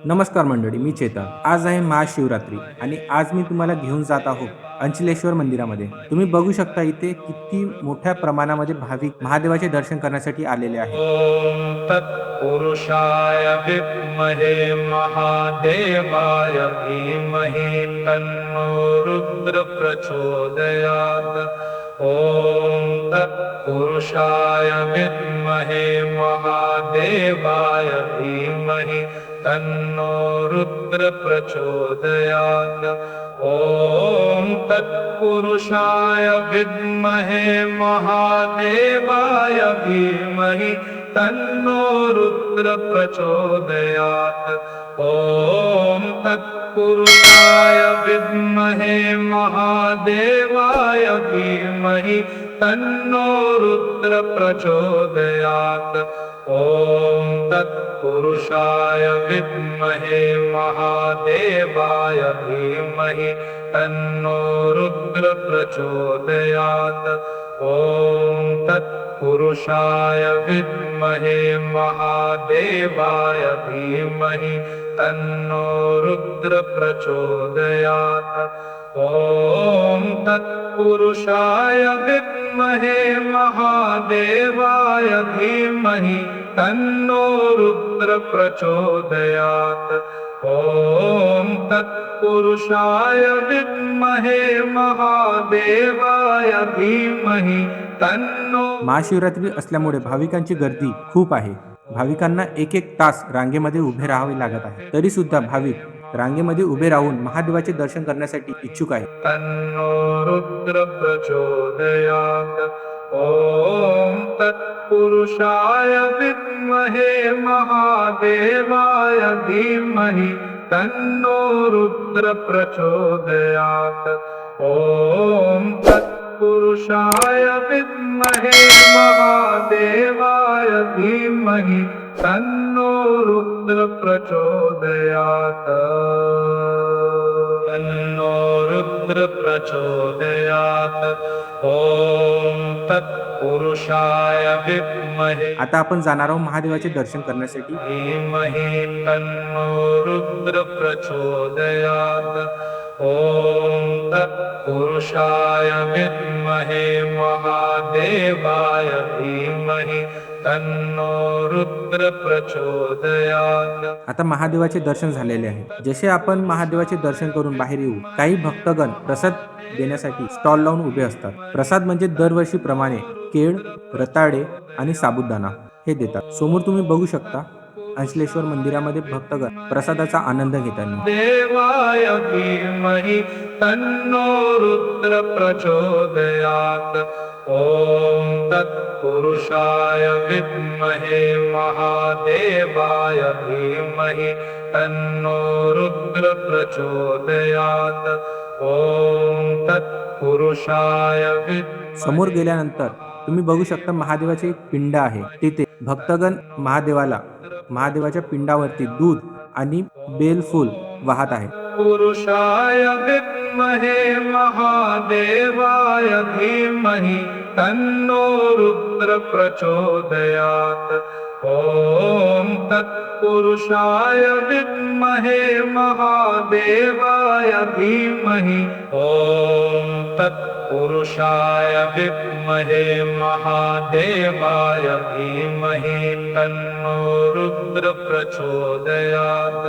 नमस्कार मंडळी, मी चेतन. आज आहे महाशिवरात्री आणि आज मी तुम्हाला घेऊन जात आहोत अंचलेश्वर मंदिरामध्ये. तुम्ही बघू शकता इथे किती मोठ्या प्रमाणामध्ये भाविक महादेवाचे दर्शन करण्यासाठी आलेले आहेत. ॐ तत्पुरुषाय विद्महे महादेवाय धीमहि तन्नो रुद्र प्रचोदयात्। ॐ तत्पुरुषाय विद्महे महादेवाय धीमहि तन्नो रुद्र प्रचोदयात्। ॐ तत्पुरुषाय विद्महे महादेवाय धीमहि तन्नो रुद्र प्रचोदयात्। ॐ तत्पुरुषाय विद्महे महादेवाय धीमहि तन्नो रुद्र प्रचोदयात्। ॐ तत्पुरुषाय विद्महे महादेवाय धीमहि तन्नो रुद्र प्रचोदयात्। ॐ तत्पुरुषाय विद्महे महादेवाय धीमहि तन्नो रुद्र प्रचोदयात्। ॐ तत्पुरुषाय विद्महे महादेवाय धीमहि तन्नो रुद्र प्रचोदयात्। ॐ तत्पुरुषाय विद्महे महादेवाय धीमहि तन्नो। महाशिवरात्री असल्यामुळे भाविकांची गर्दी खूप आहे. भाविकांना एक एक तास रांगेमध्ये उभे राहावे लागत आहे. तरी सुद्धा भाविक रांगेमध्ये उभे राहून महादेवाचे दर्शन करण्यासाठी इच्छुक आहेत. तन्नो रुद्र प्रचोदयात्। ॐ तत्पुरुषाय विद्महे महादेवाय धीमहि तन्नो रुद्र प्रचोदयात्। ॐ तत्पुरुषाय विद्महे महादेवाय धीमहि तन्नो रुद्र प्रचोदयात्। तन्नो रुद्र प्रचोदयात्। ॐ तत्पुरुषाय विद्महे। आता आपण जाणार आहोत महादेवाचे दर्शन करण्यासाठी. धीमहि तन्नो रुद्र प्रचोदयात्। ॐ तत्पुरुषाय विद्महे महादेवाय धीमहि तन्नो रुद्र प्रचोदयात्। आता महादेवाचे दर्शन झालेले आहे. जसे आपण महादेवाचे दर्शन करून बाहेर येऊ, काही भक्तगण प्रसाद देण्यासाठी स्टॉल लावून उभे असतात. प्रसाद म्हणजे दरवर्षीप्रमाणे केळ, रताळे आणि साबुदाणा हे देतात. समोर तुम्ही बघू शकता अंचलेश्वर मंदिरामध्ये भक्तगण प्रसादाचा आनंद घेताना. देवाय धीमहि तन्नो रुद्र प्रचोदयात्। ॐ तत्पुरुषाय विद्महे महादेवाय धीमहि तन्नो रुद्र प्रचोदयात्। ॐ तत्पुरुषाय समोर गेल्यानंतर तुम्ही बघू शकता महादेवाचे एक पिंड आहे. तिथे भक्तगण महादेवाच्या पिंडावरती दूध आणि बेलफूल वाहत आहे. पुरुषाय विद्महे महादेवाय धीमहि तन्नो रुद्र प्रचोदयात्। ॐ तत्पुरुषाय विद्महे महादेवाय धीमहि। ॐ तत्पुरुषाय विद्महे महादेवाय धीमहि तन्नो रुद्र प्रचोदयात्।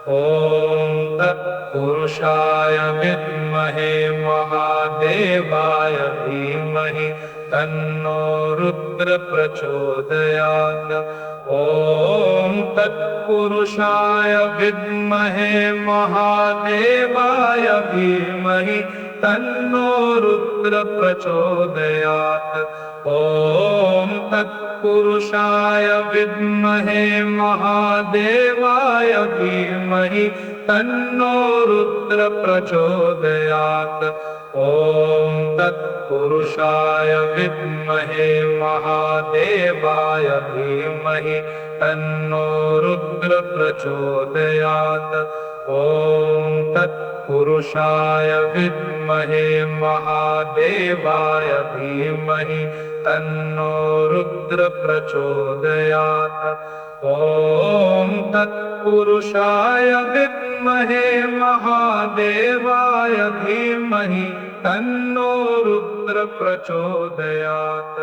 ॐ तत्पुरुषाय विद्महे महादेवाय धीमहि तन्नो रुद्र प्रचोदयात्। ॐ तत्पुरुषाय विद्महे महादेवाय धीमहि तन्नो रुद्र प्रचोदयात्। ॐ तत्पुरुषाय विद्महे महादेवाय धीमहि तन्नो रुद्र प्रचोदयात्। ॐ तत्पुरुषाय विद्महे महादेवाय धीमहि तन्नो रुद्र प्रचोदयात्। ॐ तत्पुरुषाय विद्महे महादेवाय धीमहि तन्नो रुद्र प्रचोदयात्। ॐ तत् तत्पुरुषाय विद्महे महादेवाय धीमहि तन्नो रुद्र प्रचोदयात्।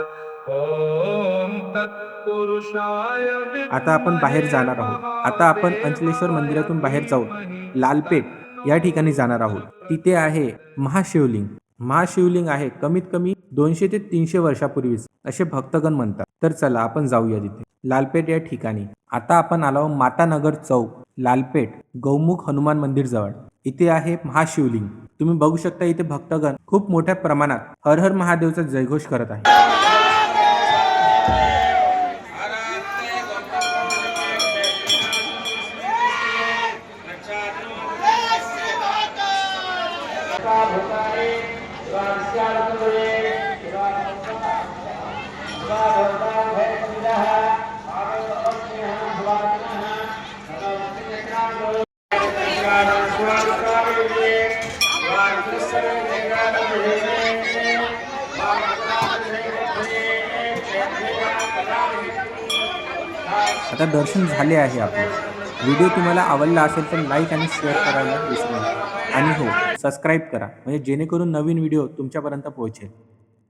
ओम तत्पुरुषाय विद्महे। आता आपण बाहेर जाणार आहोत। आता आपण अंचलेश्वर मंदिरातून बाहेर जाऊन लालपेठ या ठिकाणी जाणार आहोत। तिथे आहे महाशिवलिंग। महाशिवलिंग आहे कमीत कमी 200 ते 300 वर्षापूर्वीच असे भक्तगण म्हणतात। तर चला आपण जाऊया तिथे लालपेठ या ठिकाणी। आता आपण आलो मातानगर चौक, लालपेठ, गौमुख हनुमान मंदिर जवळ। इथे आहे महाशिवलिंग। तुम्ही बघू शकता इथे भक्तगण खूप मोठ्या प्रमाणात हर हर महादेवचा जयघोष करत आहे। आता दर्शन झाले आहे आपले। व्हिडिओ तुम्हाला आवडला असेल तर लाईक आणि शेअर करायला विसरू नका। आणि हो, सबस्क्राईब करा म्हणजे जेणेकरून नवीन व्हिडिओ तुमच्यापर्यंत पोहोचेल।